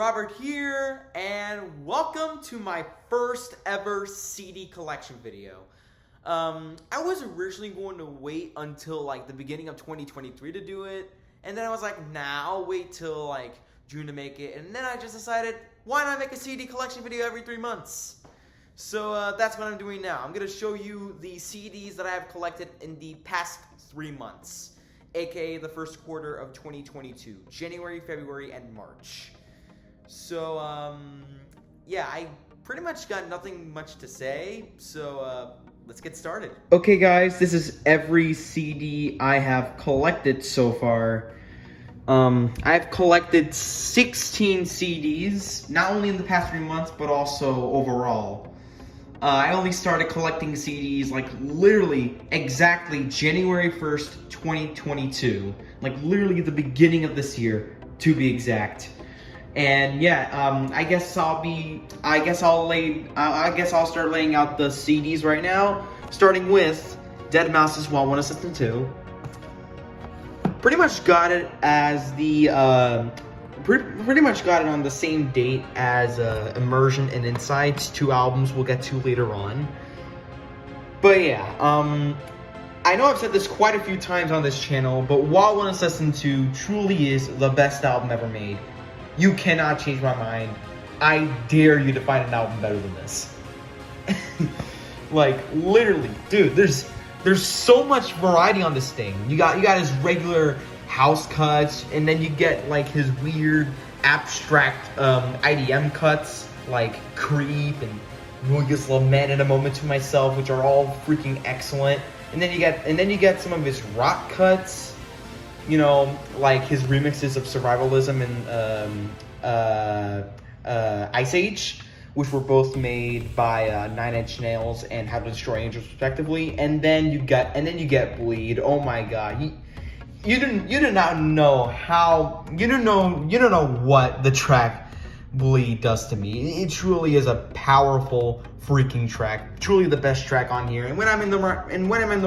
Robert here, and welcome to my first ever CD collection video. I was originally going to wait until like the beginning of 2023 to do it, and then I was like, nah, I'll wait till like June to make it, and then I just decided, why not make a CD collection video every 3 months? So that's what I'm doing now. I'm going to show you the CDs that I have collected in the past 3 months, aka the first quarter of 2022, January, February, and March. So, yeah, I pretty much got nothing much to say, so let's get started. Okay guys, this is every CD I have collected so far. I've collected 16 CDs, not only in the past 3 months, but also overall. I only started collecting CDs like literally exactly January 1st, 2022. Like literally the beginning of this year, to be exact. And yeah, I guess I'll start laying out the CDs right now, starting with deadmau5's Wild 1 Assistant 2. Pretty much got it as the pretty much got it on the same date as Immersion and Insights, 2 albums we'll get to later on. But yeah, I know I've said this quite a few times on this channel, but Wild 1 Assistant 2 truly is the best album ever made. You cannot change my mind. I dare you to find an album better than this. Like literally, dude, there's so much variety on this thing. You got his regular house cuts, and then you get like his weird abstract IDM cuts like Creep and Rugas Lament and A Moment to Myself, which are all freaking excellent. And then you get some of his rock cuts. You know, like his remixes of Survivalism and Ice Age, which were both made by Nine Inch Nails and How to Destroy Angels, respectively. And then you get Bleed. Oh my God, you do not know how you don't know what the track Bleed does to me. It truly is a powerful freaking track. Truly the best track on here. And when I'm in the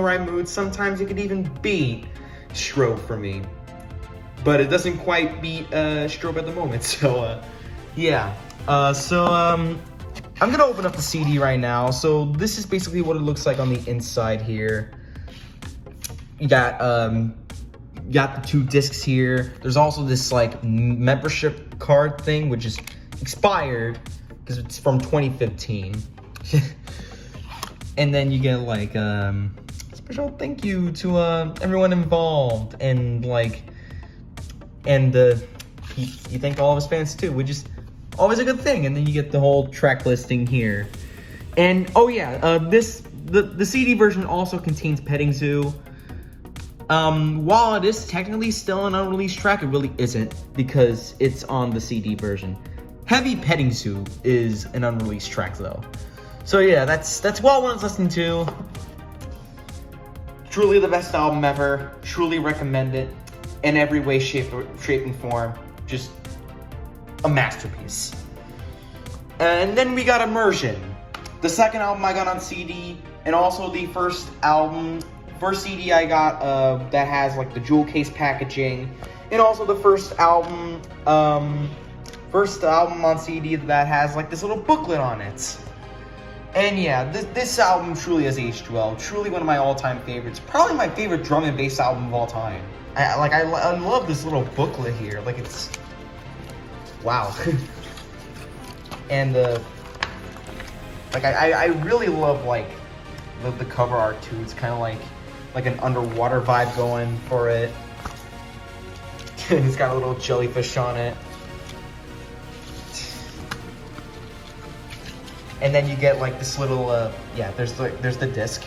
right mood, sometimes it could even beat Strobe for me, but it doesn't quite beat Strobe at the moment. So yeah, I'm gonna open up the CD right now. So this is basically what it looks like on the inside here. You got the 2 discs here. There's also this like membership card thing, which is expired because it's from 2015. And then you get like special thank you to everyone involved, and he thanked all of his fans too, which is always a good thing. And then you get the whole track listing here. And oh yeah, the CD version also contains Petting Zoo. While it is technically still an unreleased track, it really isn't, because it's on the CD version. Heavy Petting Zoo is an unreleased track though. So yeah, that's Wild 1's listening to. Truly the best album ever. Truly recommend it in every way, shape, and form. Just a masterpiece. And then we got Immersion, the second album I got on CD, and also the first CD I got that has like the jewel case packaging, and also the first album on CD that has like this little booklet on it. And yeah, this album truly has aged well. Truly one of my all-time favorites. Probably my favorite drum and bass album of all time. I love this little booklet here. Like it's wow. And I really love like the cover art too. It's kind of like an underwater vibe going for it. It's got a little jellyfish on it. And then you get like this little, there's the disc.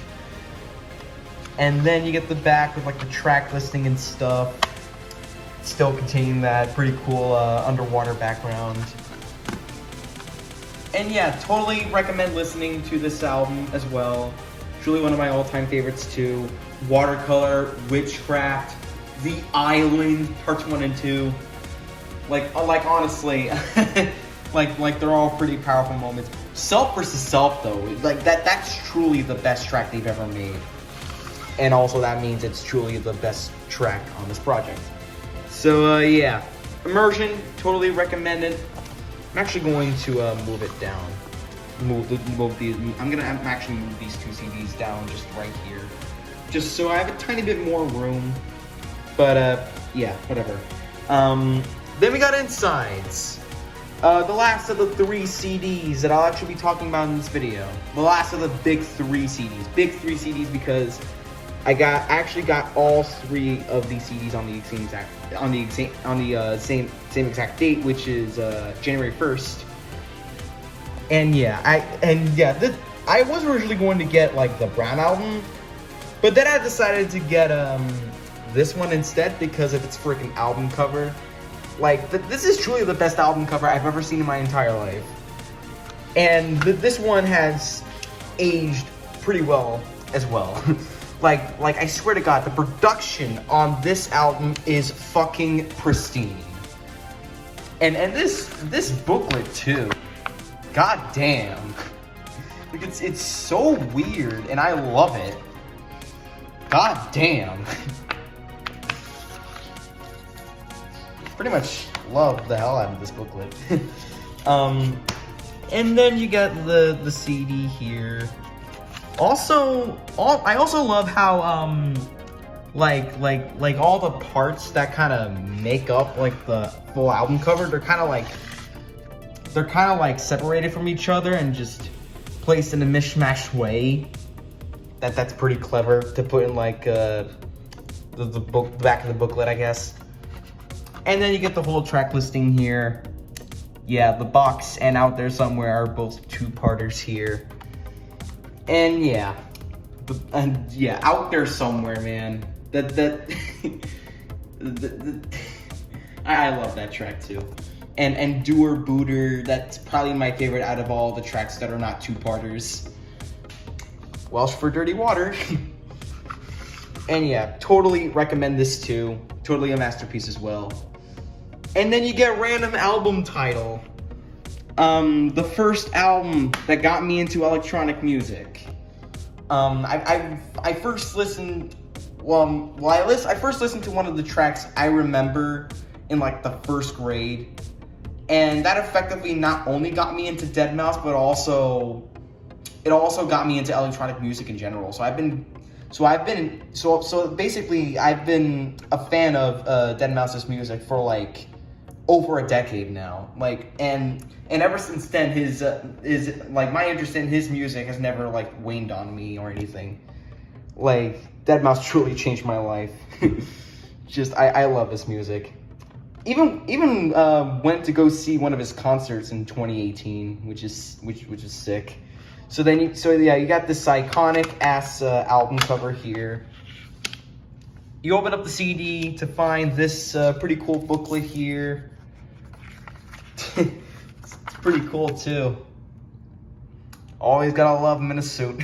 And then you get the back with like the track listing and stuff. Still containing that pretty cool underwater background. And yeah, totally recommend listening to this album as well. Truly one of my all-time favorites too. Watercolor, Witchcraft, The Island, parts 1 and 2. Like honestly, like they're all pretty powerful moments. Self versus Self though, like that's truly the best track they've ever made. And also that means it's truly the best track on this project. So yeah, Immersion, totally recommend it. I'm actually going to move it down. I'm actually move these two CDs down just right here, just so I have a tiny bit more room. But yeah, whatever. Then we got Insides. The last of the 3 CDs that I'll actually be talking about in this video. The last of the big 3 CDs. Big 3 CDs because I actually got all 3 of these CDs on the same exact date, which is January 1st. And yeah, I was originally going to get like the Brown album, but then I decided to get this one instead because of its freaking album cover. Like, this is truly the best album cover I've ever seen in my entire life. And this one has aged pretty well as well. like I swear to God, the production on this album is fucking pristine. And this booklet too. God damn. Like, it's so weird and I love it. God damn. Pretty much love the hell out of this booklet. And then you got the CD here. Also, I also love how like all the parts that kind of make up like the full album cover, they're kind of like separated from each other and just placed in a mishmash way. That's pretty clever to put in like the back of the booklet, I guess. And then you get the whole track listing here. Yeah, the box and Out There Somewhere are both 2-parters here. And yeah, Out There Somewhere, man. I love that track too. And Doer Booter, that's probably my favorite out of all the tracks that are not 2-parters. Welsh for Dirty Water. And yeah, totally recommend this too. Totally a masterpiece as well. And then you get Random Album Title. The first album that got me into electronic music. I first listened to one of the tracks I remember in like the 1st grade. And that effectively not only got me into deadmau5, but it also got me into electronic music in general. So I've been a fan of deadmau5's music for like over a decade now. Like, and ever since then, his my interest in his music has never like waned on me or anything. Like, deadmau5 truly changed my life. I love his music. Even went to go see one of his concerts in 2018, which is sick. So you got this iconic ass album cover here. You open up the CD to find this pretty cool booklet here. It's pretty cool too. Always gotta love him in a suit.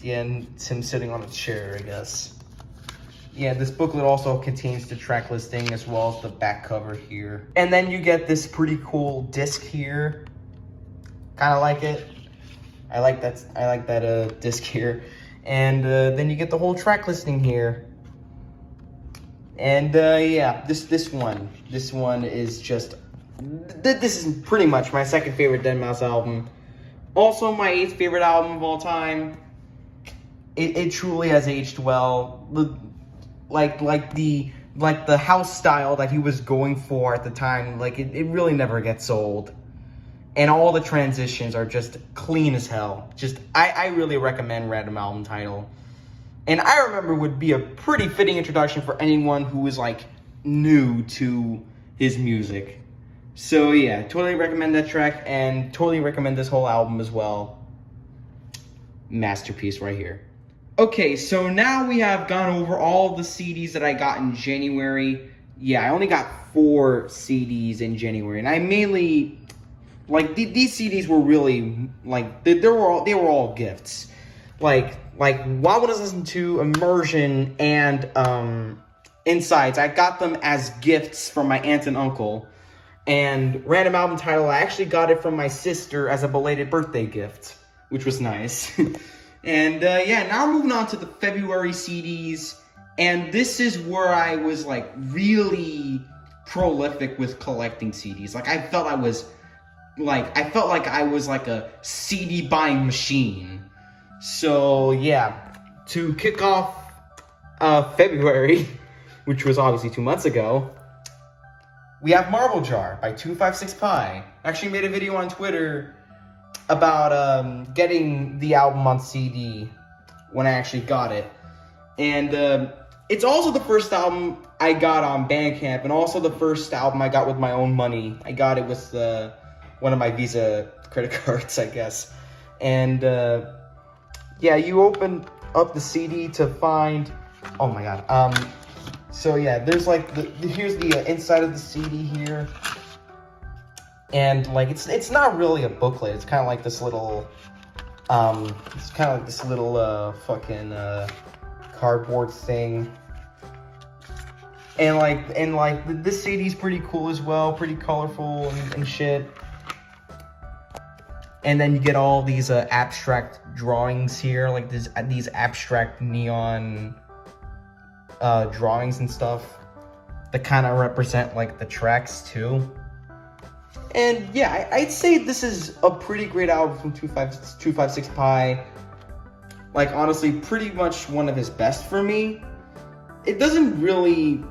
Yeah, and it's him sitting on a chair, I guess. Yeah, this booklet also contains the track listing as well as the back cover here. And then you get this pretty cool disc here. Kind of like it. I like that disc here. And then you get the whole track listing here. And yeah, this one is just, this is pretty much my 2nd favorite deadmau5 album. Also my 8th favorite album of all time. It truly has aged well. Like the house style that he was going for at the time, like it really never gets old. And all the transitions are just clean as hell. I really recommend Random Album Title. And I remember would be a pretty fitting introduction for anyone who was like new to his music. So yeah, totally recommend that track and totally recommend this whole album as well. Masterpiece right here. Okay, so now we have gone over all the CDs that I got in January. Yeah, I only got 4 CDs in January, and I mainly, like, these CDs were really, like, they were all gifts. Like while I was listening to Immersion and Insides, I got them as gifts from my aunt and uncle. And Random Album Title, I actually got it from my sister as a belated birthday gift, which was nice. And yeah, now we're moving on to the February CDs. And this is where I was like really prolific with collecting CDs. Like I felt like I was like a CD buying machine. So yeah, to kick off February, which was obviously 2 months ago, we have Marble Jar by 256pi. I actually made a video on Twitter about getting the album on CD when I actually got it. And it's also the first album I got on Bandcamp, and also the first album I got with my own money. I got it with one of my Visa credit cards, I guess. And yeah, you open up the CD to find... Oh my god. So yeah, there's like here's the inside of the CD here, and like it's not really a booklet. It's kind of like this little fucking cardboard thing. And like this CD's pretty cool as well, pretty colorful and shit. And then you get all these abstract drawings here, like these abstract neon drawings and stuff that kind of represent like the tracks too. And yeah, I'd say this is a pretty great album from 256pi. Like honestly, pretty much one of his best for me. It doesn't really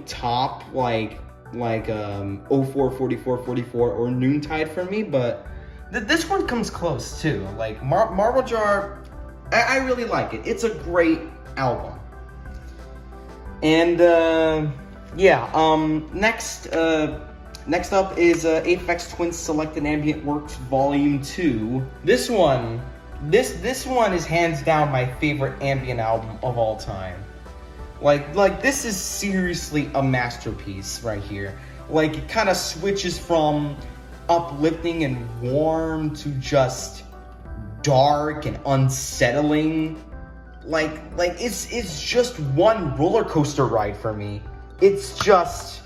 top like 04, 44, 44 or Noontide for me, but this one comes close too. Like Marble Jar, I really like it. It's a great album. And yeah, next up is Aphex Twin Selected Ambient Works Volume 2. This one is hands down my favorite ambient album of all time. Like this is seriously a masterpiece right here. Like it kind of switches from uplifting and warm to just dark and unsettling. Like it's just one roller coaster ride for me. It's just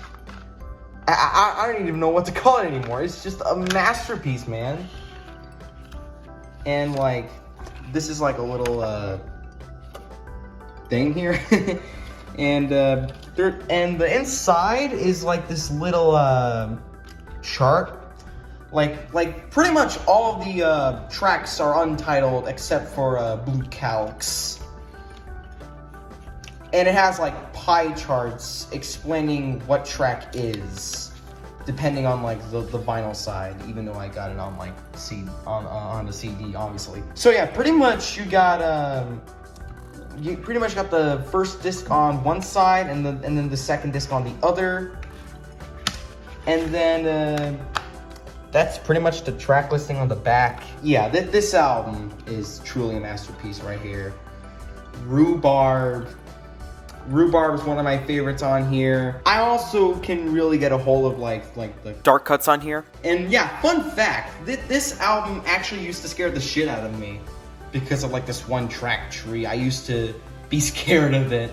I don't even know what to call it anymore. It's just a masterpiece, man. And like this is like a little thing here. And the inside is like this little chart. Like pretty much all of the tracks are untitled except for Blue Calyx. And it has like pie charts explaining what track is, depending on like the vinyl side, even though I got it on like on the CD, obviously. So yeah, pretty much you got you pretty much got the first disc on one side and then the second disc on the other. And then that's pretty much the track listing on the back. Yeah, this album is truly a masterpiece right here. Rhubarb is one of my favorites on here. I also can really get a hold of like the dark cuts on here. And yeah, fun fact, this album actually used to scare the shit out of me because of like this one track tree. I used to be scared of it.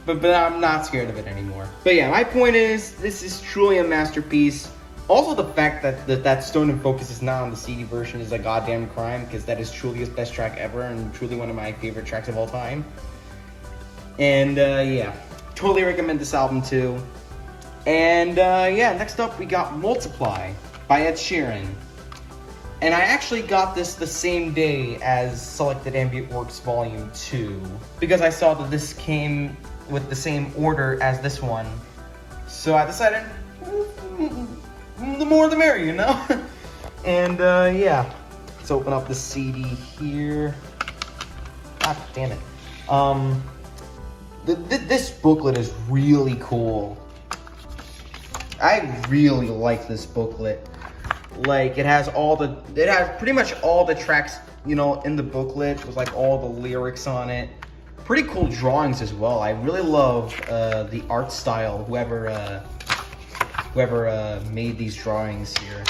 but I'm not scared of it anymore. But yeah, my point is, this is truly a masterpiece. Also, the fact that Stone and Focus is not on the CD version is a goddamn crime, because that is truly his best track ever and truly one of my favorite tracks of all time. And yeah, totally recommend this album too. And yeah, next up we got Multiply by Ed Sheeran. And I actually got this the same day as Selected Ambient Works Volume 2, because I saw that this came with the same order as this one. So I decided, the more the merrier, you know? And yeah, let's open up the CD here. God damn it. This booklet is really cool. I really like this booklet. Like, it has pretty much all the tracks, you know, in the booklet with like all the lyrics on it. Pretty cool drawings as well. I really love the art style, whoever made these drawings here.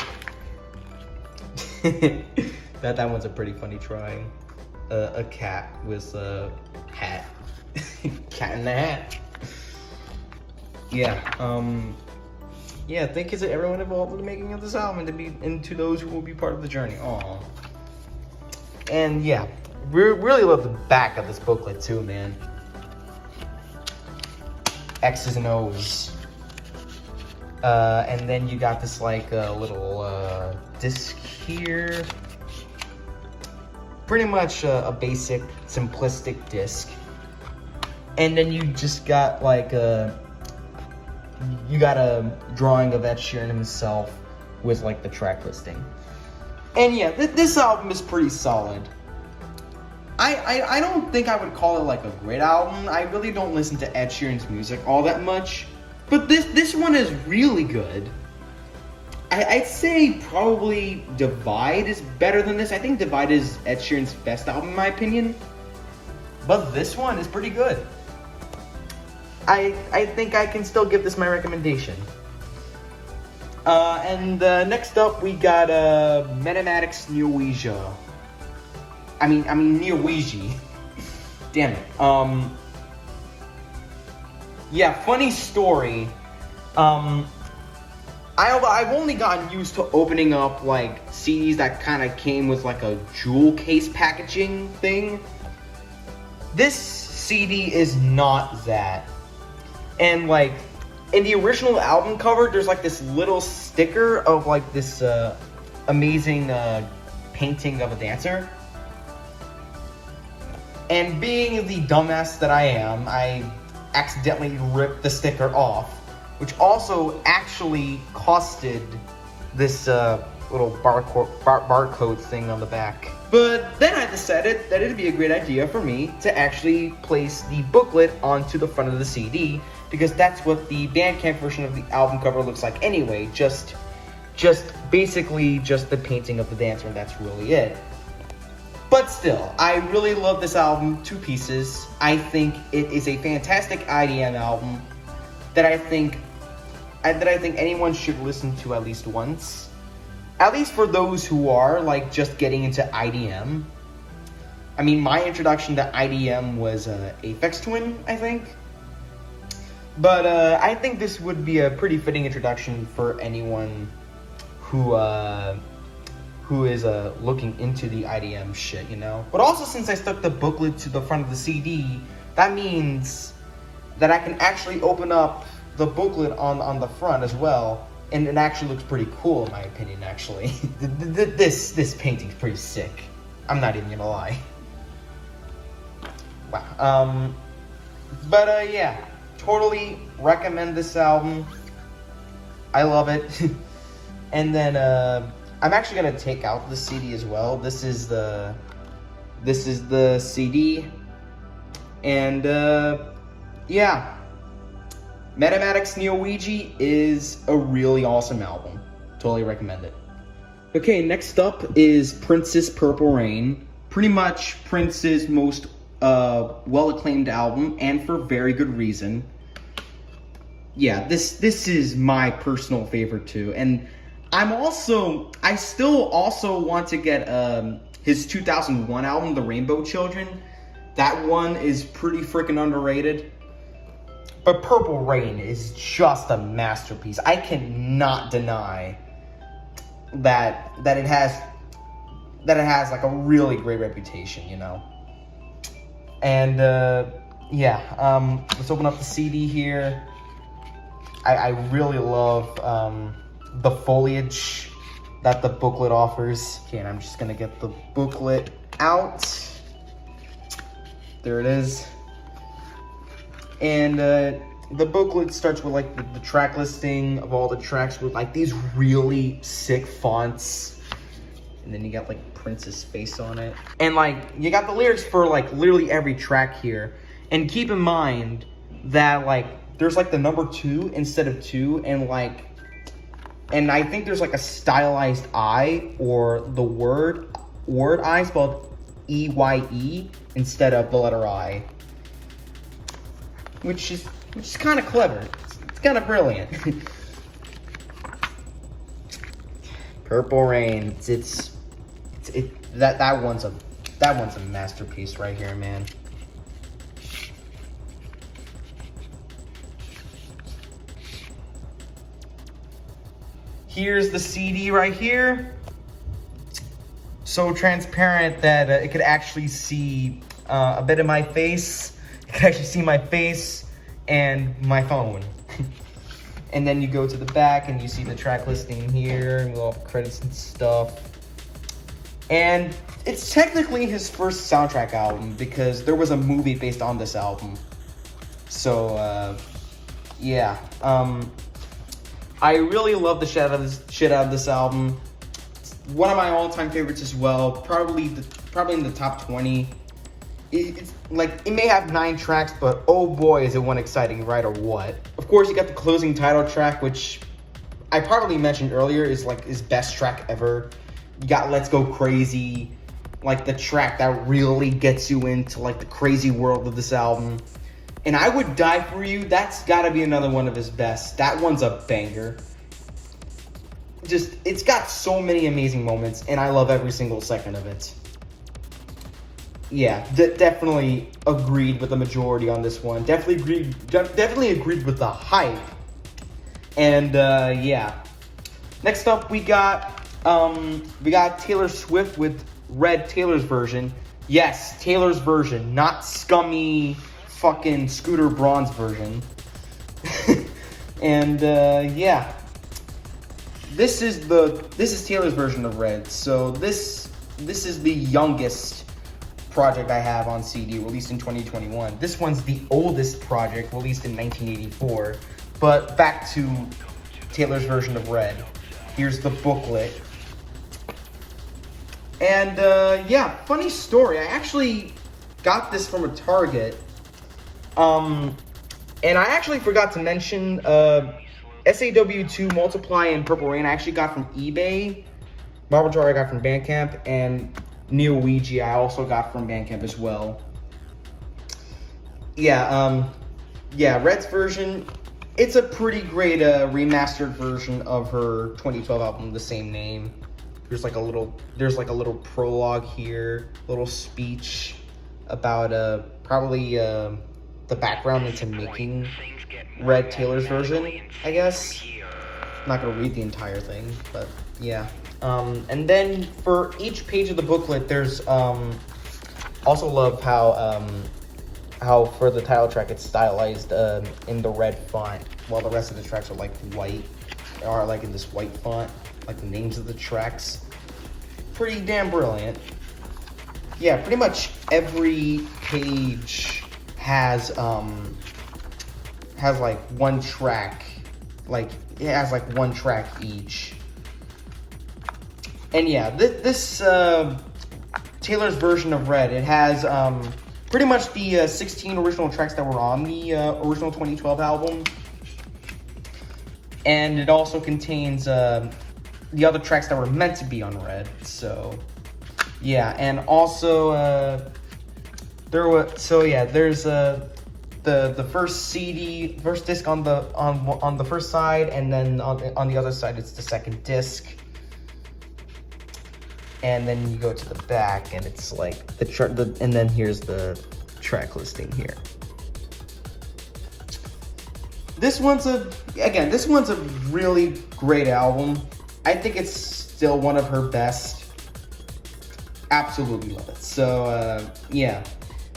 that one's a pretty funny drawing. A cat with a hat. Cat in the hat. Yeah. Yeah, thank you to everyone involved in the making of this album and to those who will be part of the journey. Aww. And yeah, we really love the back of this booklet too, man. X's and O's. And then you got this like little disc here. Pretty much a basic, simplistic disc. And then you just got like you got a drawing of Ed Sheeran himself with like the track listing. And yeah, this album is pretty solid. I don't think I would call it like a great album. I really don't listen to Ed Sheeran's music all that much. But this one is really good. I'd say probably Divide is better than this. I think Divide is Ed Sheeran's best album in my opinion. But this one is pretty good. I think I can still give this my recommendation. And next up we got Mathematics Neowesia. I mean Neowesia. Damn it. Yeah, funny story. I've only gotten used to opening up like CDs that kind of came with like a jewel case packaging thing. This CD is not that. And like in the original album cover, there's like this little sticker of like this amazing painting of a dancer. And being the dumbass that I am, I accidentally ripped the sticker off, which also actually costed this little barcode thing on the back. But then I decided that it'd be a great idea for me to actually place the booklet onto the front of the CD, because that's what the Bandcamp version of the album cover looks like anyway, just basically just the painting of the dancer, and that's really it. But still, I really love this album to pieces. I think it is a fantastic IDM album that I think anyone should listen to at least once. At least for those who are like just getting into IDM. I mean, my introduction to IDM was Aphex Twin, I think. But I think this would be a pretty fitting introduction for anyone who is looking into the IDM shit, you know? But also, since I stuck the booklet to the front of the CD, that means that I can actually open up the booklet on the front as well, and it actually looks pretty cool in my opinion, actually. This painting's pretty sick. I'm not even gonna lie. Wow. But yeah, totally recommend this album. I love it. And then I'm actually gonna take out the CD as well. This is the CD, and yeah, Mathematics Neowesia is a really awesome album. Totally recommend it. Okay, next up is Prince's Purple Rain. Pretty much Prince's most well-acclaimed album, and for very good reason. Yeah, this is my personal favorite too, and I still also want to get his 2001 album, The Rainbow Children. That one is pretty freaking underrated. But Purple Rain is just a masterpiece. I cannot deny that it has like a really great reputation, you know. And yeah, let's open up the CD here. I really love the foliage that the booklet offers. Okay, and I'm just gonna get the booklet out. There it is. And the booklet starts with like the track listing of all the tracks with like these really sick fonts. And then you got like Prince's face on it. And like you got the lyrics for like literally every track here. And keep in mind that like there's like the number 2 instead of 2, and I think there's like a stylized I, or the word I spelled E-Y-E instead of the letter I. Which is kind of clever. It's kind of brilliant. Purple Rain. That one's a masterpiece right here, man. Here's the CD right here. So transparent that it could actually see a bit of my face. You can actually see my face. and my phone. And then you go to the back and you see the track listing here and all the credits and stuff. And it's technically his first soundtrack album because there was a movie based on this album. So, yeah. I really love the shit out of this album. It's one of my all-time favorites as well. Probably in the top 20. It's like, it may have 9 tracks, but oh boy is it one exciting, right, or what. Of course, you got the closing title track, which I probably mentioned earlier is like his best track ever. You got Let's Go Crazy, like the track that really gets you into like the crazy world of this album. And I Would Die For You, that's gotta be another one of his best. That one's a banger. Just, it's got so many amazing moments, and I love every single second of it. Yeah, definitely agreed with the majority on this one. Definitely agreed with the hype. And yeah. Next up, we got Taylor Swift with Red, Taylor's version. Yes, Taylor's version, not scummy fucking Scooter Braun's version. And yeah. This is Taylor's version of Red. So this is the youngest project I have on CD, released in 2021. This one's the oldest project, released in 1984. But back to Taylor's version of Red. Here's the booklet. And yeah, funny story. I actually got this from a Target. And I actually forgot to mention SAW2 Multiply and Purple Rain I actually got from eBay. Marble Jar I got from Bandcamp, and Neo Ouija I also got from Bandcamp as well. Yeah, Red's version, it's a pretty great remastered version of her 2012 album, the same name. There's like a little prologue here, little speech about probably the background into making Red, Taylor's version, I guess. I'm not gonna read the entire thing, but yeah. And then for each page of the booklet, there's also love how for the title track it's stylized in the red font, while the rest of the tracks are like white, or like in this white font, like the names of the tracks. Pretty damn brilliant. Yeah, pretty much every page has like one track, like it has like one track each. And yeah, this Taylor's version of Red, it has pretty much the 16 original tracks that were on the original 2012 album. And it also contains the other tracks that were meant to be on Red. So yeah, and also there's the first CD, first disc on the first side, and then on the other side it's the second disc. And then you go to the back, and it's like and then here's the track listing here. This one's a really great album. I think it's still one of her best. Absolutely love it. So yeah.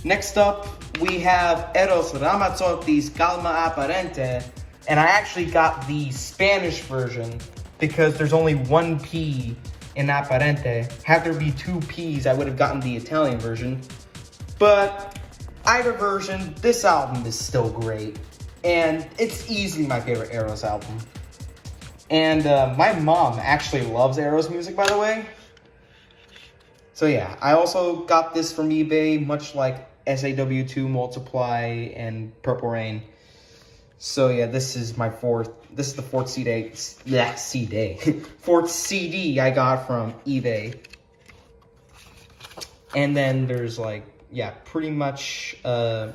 Next up, we have Eros Ramazzotti Calma Aparente, and I actually got the Spanish version because there's only one P in Apparente. Had there be 2 P's, I would have gotten the Italian version. But either version, this album is still great. And it's easily my favorite Eros album. And my mom actually loves Eros music, by the way. So yeah, I also got this from eBay, much like SAW2 Multiply and Purple Rain. So yeah, this is the fourth fourth CD I got from eBay. And then there's like, yeah, pretty much, as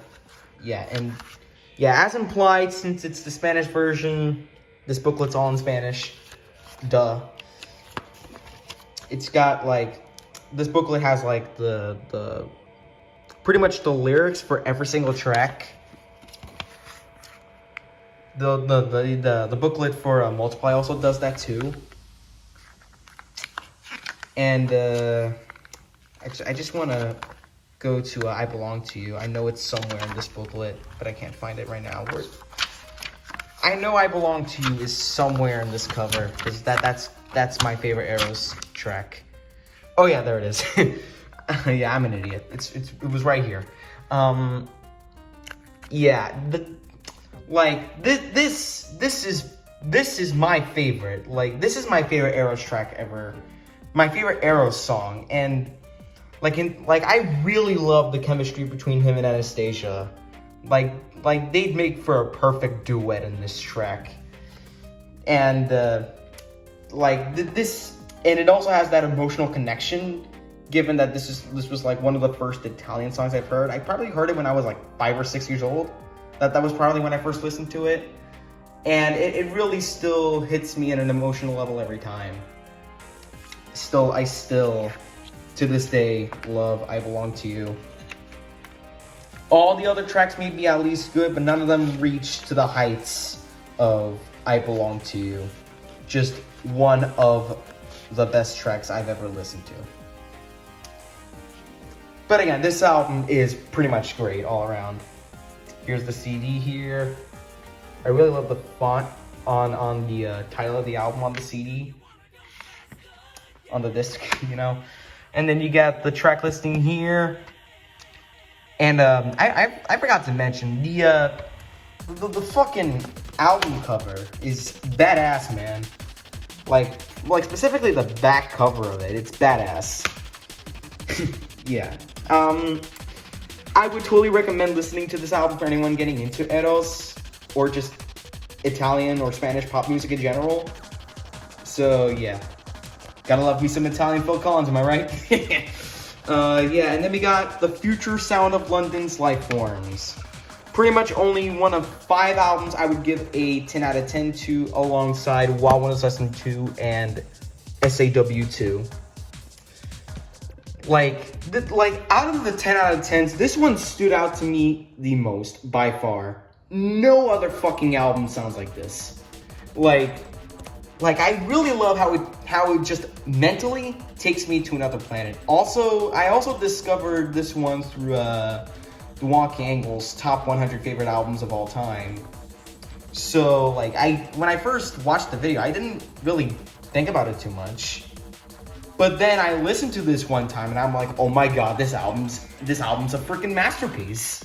implied, since it's the Spanish version, this booklet's all in Spanish, duh. It's got like, this booklet has like the pretty much the lyrics for every single track. The booklet for Multiply also does that too. And I just want to go to I Belong to You. I know it's somewhere in this booklet, but I can't find it right now. I know I Belong to You is somewhere in this cover, because that's my favorite Arrows track. Oh yeah, there it is. Yeah, I'm an idiot. It was right here. Yeah, this is my favorite. Like, this is my favorite Arrows track ever. My favorite Arrows song, and I really love the chemistry between him and Anastasia. Like they'd make for a perfect duet in this track. And this, and it also has that emotional connection, given that this was like one of the first Italian songs I've heard. I probably heard it when I was like 5 or 6 years old. That was probably when I first listened to it. And it really still hits me at an emotional level every time. I still, to this day, love I Belong to You. All the other tracks may be at least good, but none of them reach to the heights of I Belong to You. Just one of the best tracks I've ever listened to. But again, this album is pretty much great all around. Here's the CD here. I really love the font on the title of the album on the CD. On the disc, you know. And then you got the track listing here. And I forgot to mention the fucking album cover is badass, man. Like specifically the back cover of it. It's badass. Yeah. I would totally recommend listening to this album for anyone getting into Eros or just Italian or Spanish pop music in general. So yeah. Gotta love me some Italian Phil Collins, am I right? Yeah, and then we got The Future Sound of London's Life Forms. Pretty much only one of 5 albums I would give a 10 out of 10 to, alongside Wild One Lesson 2 and SAW2. Out of the 10 out of 10s, this one stood out to me the most, by far. No other fucking album sounds like this. I really love how it just mentally takes me to another planet. Also, I also discovered this one through the Wonky Angle's top 100 favorite albums of all time. So, when I first watched the video, I didn't really think about it too much. But then I listened to this one time, and I'm like, oh my god, this album's a freaking masterpiece.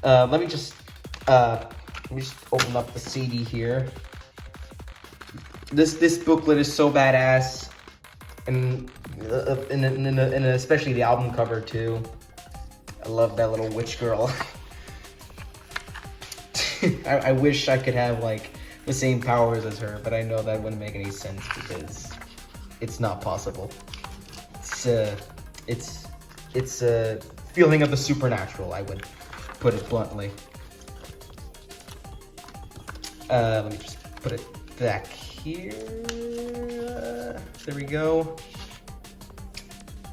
Let me just open up the CD here. This booklet is so badass, and especially the album cover too. I love that little witch girl. I wish I could have the same powers as her, but I know that wouldn't make any sense because it's not possible. It's a feeling of the supernatural, I would put it bluntly. Let me just put it back here. There we go.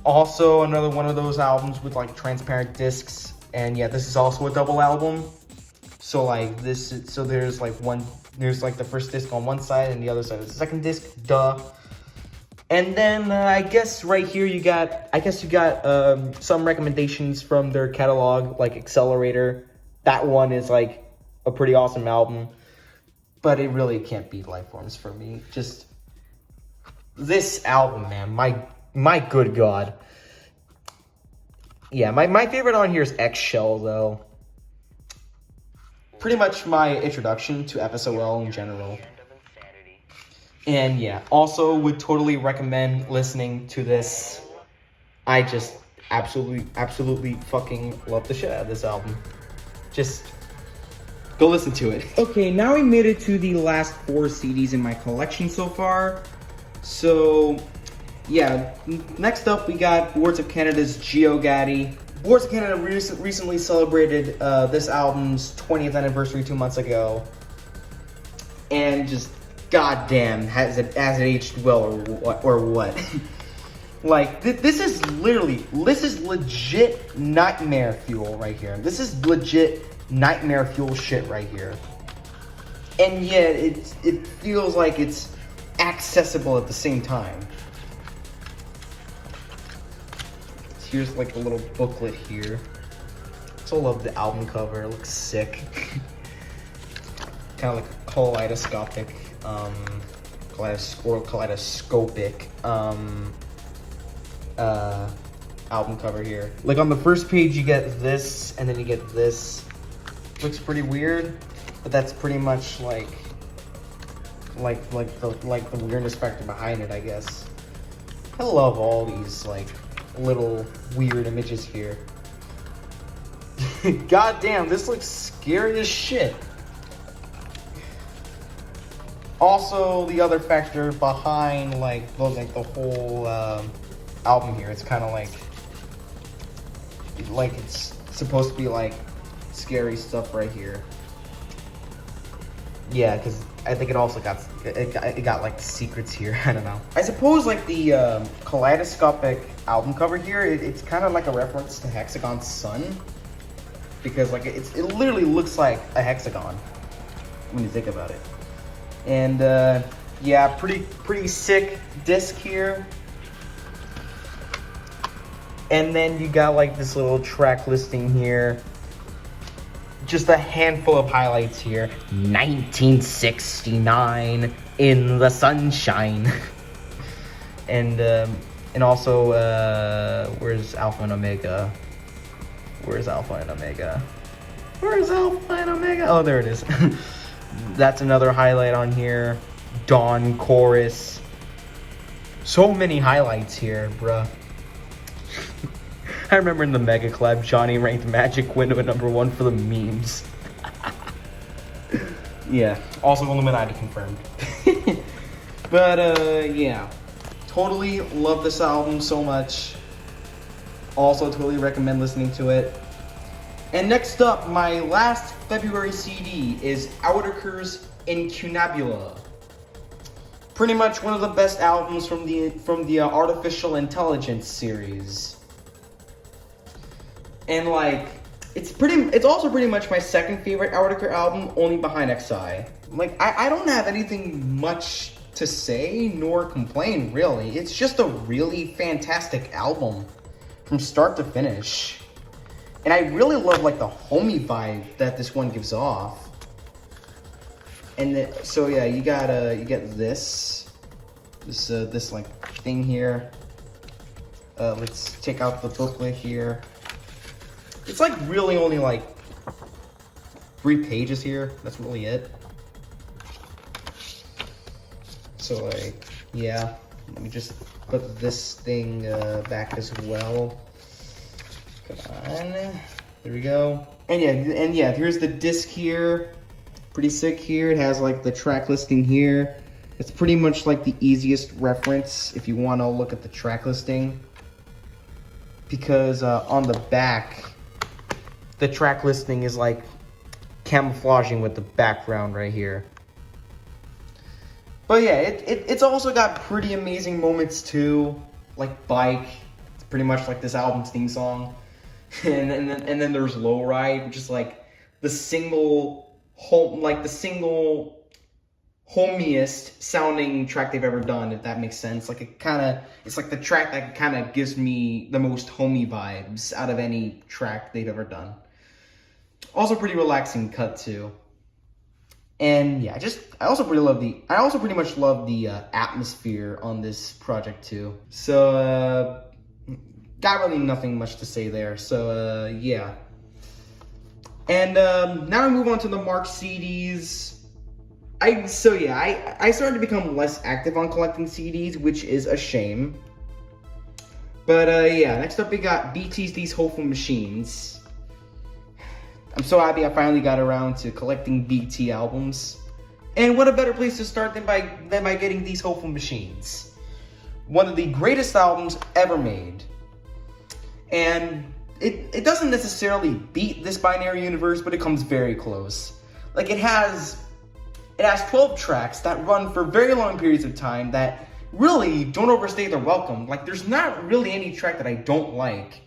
Also, another one of those albums with transparent discs, and yeah, this is also a double album. So there's the first disc on one side and the other side is the second disc. Duh. And then I guess right here you got some recommendations from their catalog, like Accelerator. That one is a pretty awesome album, but it really can't beat Lifeforms for me. Just this album, man, my good god. Yeah, my favorite on here is Eggshell though. Pretty much my introduction to FSOL in general. And yeah, also would totally recommend listening to this. I just absolutely fucking love the shit out of this album. Just go listen to it. Okay, now we made it to the last 4 CDs in my collection so far. So yeah, next up we got Boards of Canada's GeoGaddy. Boards of Canada recently celebrated this album's 20th anniversary 2 months ago. And just goddamn, has it aged well or what? This is legit nightmare fuel right here. This is legit nightmare fuel shit right here. And yet it feels like it's accessible at the same time. here's like a little booklet here. So I love the album cover. It looks sick. Kind of like a kaleidoscopic, kaleidoscopic album cover here. Like on the first page, you get this, and then you get this. Looks pretty weird, but that's pretty much like the weirdness factor behind it, I guess. I love all these like little weird images here. God damn, this looks scary as shit. Also, the other factor behind like the whole album here, it's kind of like it's supposed to be like scary stuff right here. Yeah, because I think it also got like secrets here. I don't know. I suppose like the kaleidoscopic album cover here, it's kind of like a reference to Hexagon's sun, because like it literally looks like a hexagon when you think about it. And yeah, pretty sick disc here. And then you got like this little track listing here. Just a handful of highlights here. 1969 in the sunshine. And also where's Alpha and Omega? Where's Alpha and Omega? Where's Alpha and Omega? Oh, there it is. That's another highlight on here. Dawn Chorus. So many highlights here, bruh. I remember in the Mega Collab, Johnny ranked Magic Window at #1 for the memes. Yeah, also Illuminati confirmed. But yeah, totally love this album so much. Also totally recommend listening to it. And next up, my last February CD is Outakers Incunabula. Pretty much one of the best albums from the Artificial Intelligence series. And like, it's also pretty much my second favorite Outtaker album, only behind XI. Like, I don't have anything much to say nor complain, really. It's just a really fantastic album from start to finish. And I really love like the homey vibe that this one gives off. And so yeah, you get this like thing here. Let's take out the booklet here. It's like really only like 3 pages here. That's really it. So like, yeah, let me just put this thing back as well. Come on, there we go. And yeah, here's the disc here. Pretty sick here. It has like the track listing here. It's pretty much like the easiest reference if you want to look at the track listing, because on the back, the track listing is like camouflaging with the background right here. But yeah, it's also got pretty amazing moments too, like Bike. It's pretty much like this album's theme song. And then there's Low Ride, which is like the single homiest sounding track they've ever done, if that makes sense. Like it's like the track that kind of gives me the most homey vibes out of any track they've ever done. Also pretty relaxing cut too. And yeah, I also pretty much love the atmosphere on this project too. So got really nothing much to say there. So yeah. And now we move on to the March CDs. I started to become less active on collecting CDs, which is a shame. But yeah, next up we got BT's These Hopeful Machines. I'm so happy I finally got around to collecting BT albums. And what a better place to start than by getting These Hopeful Machines. One of the greatest albums ever made. And it doesn't necessarily beat this binary universe, but it comes very close. Like it has 12 tracks that run for very long periods of time that really don't overstay their welcome. Like there's not really any track that I don't like.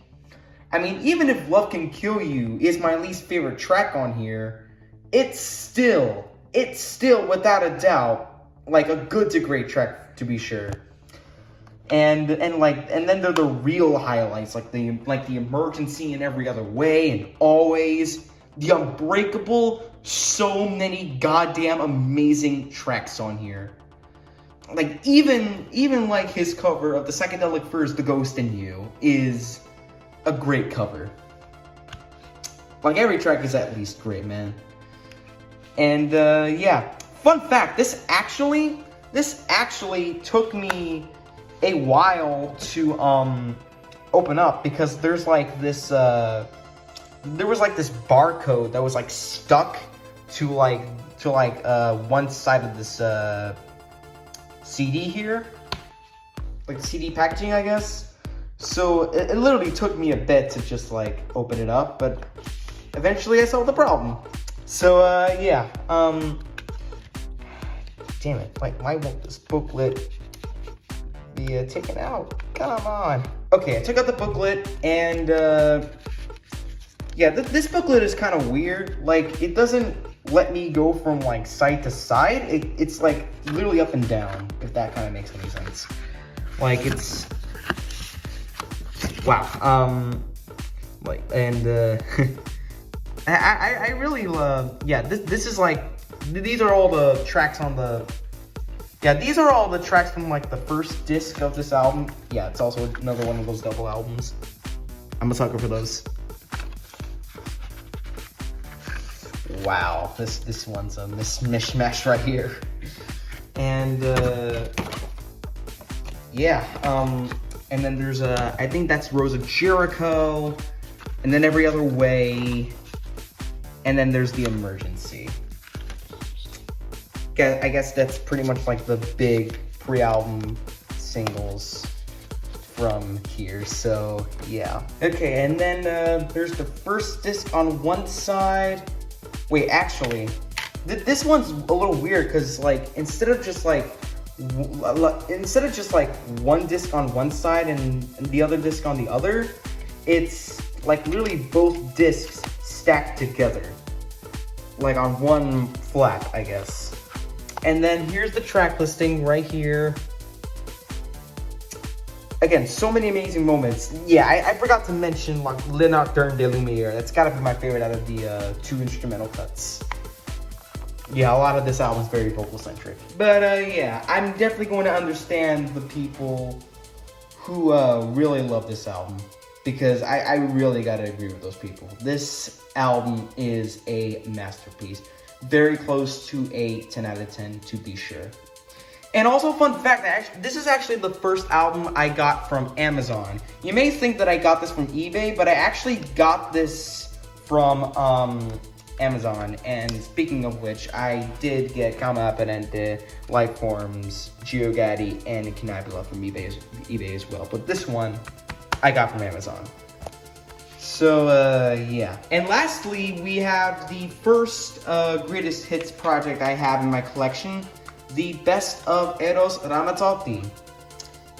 I mean, even if Love Can Kill You is my least favorite track on here, it's still without a doubt like a good to great track, to be sure. And then there are the real highlights, like the Emergency in Every Other Way and Always, the Unbreakable. So many goddamn amazing tracks on here. Like even like his cover of the Psychedelic Furs, The Ghost in You is a great cover. Like every track is at least great, man. And yeah, fun fact, this actually took me a while to open up, because there's like this there was like this barcode that was like stuck to one side of this CD here, like CD packaging, I guess. So it literally took me a bit to just like open it up, but eventually I solved the problem. So yeah, damn it, like why won't this booklet be taken out? Come on. Okay, I took out the booklet, and yeah, this booklet is kind of weird. Like, it doesn't let me go from like side to side. It's like literally up and down, if that kind of makes any sense. Like, it's wow. Like, and I really love, yeah, this is like, these are all the tracks on the, yeah, these are all the tracks from like the first disc of this album. Yeah, it's also another one of those double albums. I'm a sucker for those. Wow, this one's a mishmash right here. And yeah, and then there's I think that's Rose of Jericho, and then Every Other Way, and then there's The Emergency. I guess that's pretty much like the big pre-album singles from here, so yeah. Okay, and then there's the first disc on one side. Wait, actually, this one's a little weird, because like instead of just like one disc on one side and the other disc on the other, it's like literally both discs stacked together, like on one flap, I guess. And then here's the track listing right here. Again, so many amazing moments. Yeah, I forgot to mention like Le Nocturne de Lumiere. That's gotta be my favorite out of the two instrumental cuts. Yeah, a lot of this album is very vocal centric. But yeah, I'm definitely going to understand the people who really love this album, because I really gotta agree with those people. This album is a masterpiece. Very close to a 10 out of 10 to be sure. And also, fun fact, this is actually the first album I got from Amazon. You may think that I got this from eBay, but I actually got this from Amazon. And speaking of which, I did get Calma Apparente, Lifeforms, GeoGaddy, and Canabula from eBay as well. But this one, I got from Amazon. So, yeah. And lastly, we have the first greatest hits project I have in my collection, the Best of Eros Ramazzotti.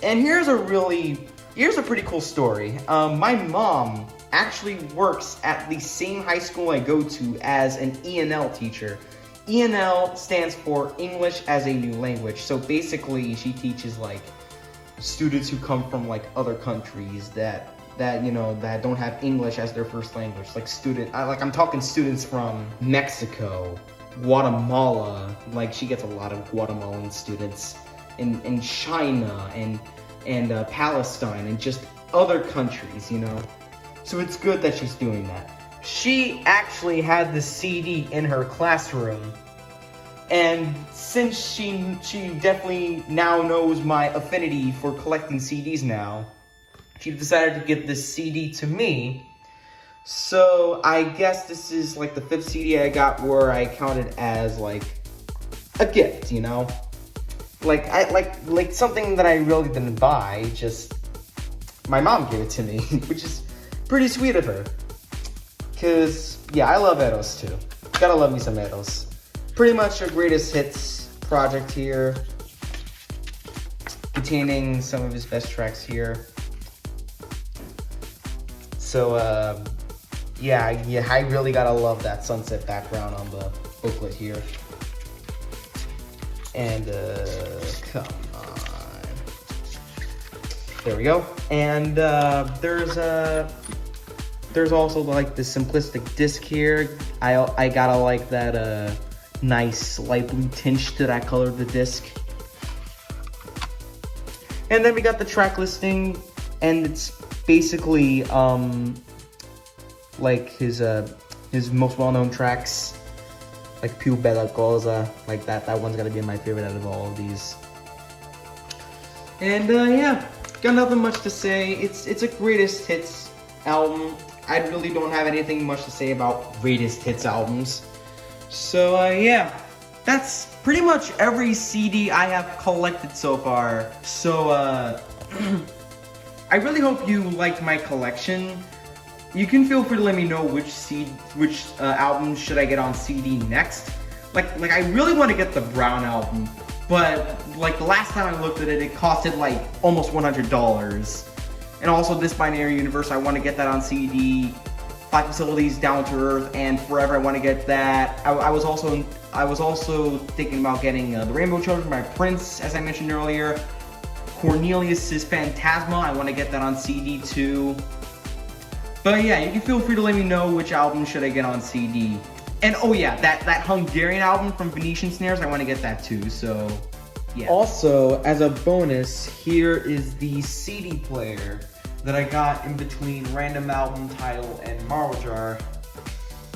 And here's a pretty cool story. My mom actually works at the same high school I go to as an ENL teacher. ENL stands for English as a New Language. So basically, she teaches like students who come from like other countries that don't have English as their first language. I'm talking students from Mexico, Guatemala. Like, she gets a lot of Guatemalan students in China and Palestine and just other countries, you know. So it's good that she's doing that. She actually had the CD in her classroom, and since she definitely now knows my affinity for collecting CDs now, she decided to give this CD to me. So I guess this is like the 5th CD I got where I count it as like a gift, you know? Like something that I really didn't buy, just my mom gave it to me, which is pretty sweet of her. Cause yeah, I love Eros too. Gotta love me some Eros. Pretty much a greatest hits project here, containing some of his best tracks here. So yeah, I really gotta love that sunset background on the booklet here. And come on. There we go. And there's also like the simplistic disc here. I gotta like that nice light blue tinge to that color of the disc. And then we got the track listing, and it's basically like his most well-known tracks, like Più Bella Cosa, like that. That one's gonna be my favorite out of all of these. And yeah, got nothing much to say. It's a greatest hits album. I really don't have anything much to say about greatest hits albums. So yeah, that's pretty much every CD I have collected so far. So I really hope you liked my collection. You can feel free to let me know which album should I get on CD next. Like I really want to get the Brown album, but like the last time I looked at it, it costed like almost $100. And also This Binary Universe, I want to get that on CD. Five Facilities, Down to Earth, and Forever, I want to get that. I was also thinking about getting The Rainbow Children by Prince, as I mentioned earlier. Cornelius's Phantasma, I want to get that on CD too. But yeah, you can feel free to let me know which album should I get on CD. And oh yeah, that Hungarian album from Venetian Snares, I want to get that too, so yeah. Also, as a bonus, here is the CD player that I got in between Random Album Title and Marble Jar.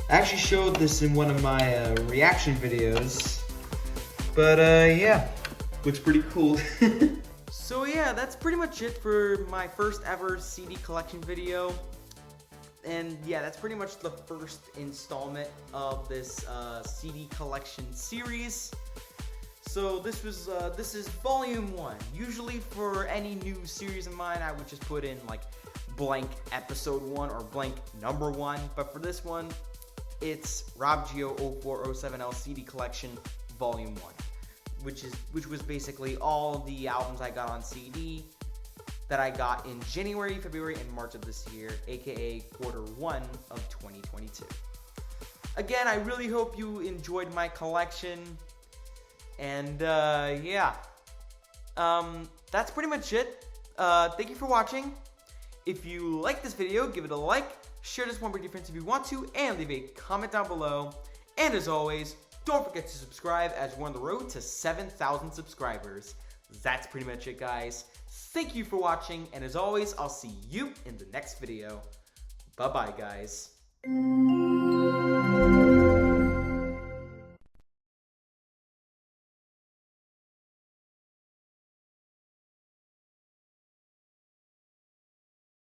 I actually showed this in one of my reaction videos, but yeah, looks pretty cool. So yeah, that's pretty much it for my first ever CD collection video. And yeah, that's pretty much the first installment of this CD collection series. So this is volume 1. Usually for any new series of mine, I would just put in like blank episode 1 or blank number 1. But for this one, it's RobGio0407 LCD collection volume 1, which was basically all the albums I got on CD that I got in January, February, and March of this year, aka quarter 1 of 2022. Again, I really hope you enjoyed my collection. And yeah, that's pretty much it. Thank you for watching. If you like this video, give it a like, share this one with your friends if you want to, and leave a comment down below. And as always, don't forget to subscribe as we're on the road to 7,000 subscribers. That's pretty much it, guys. Thank you for watching, and as always, I'll see you in the next video. Bye-bye, guys.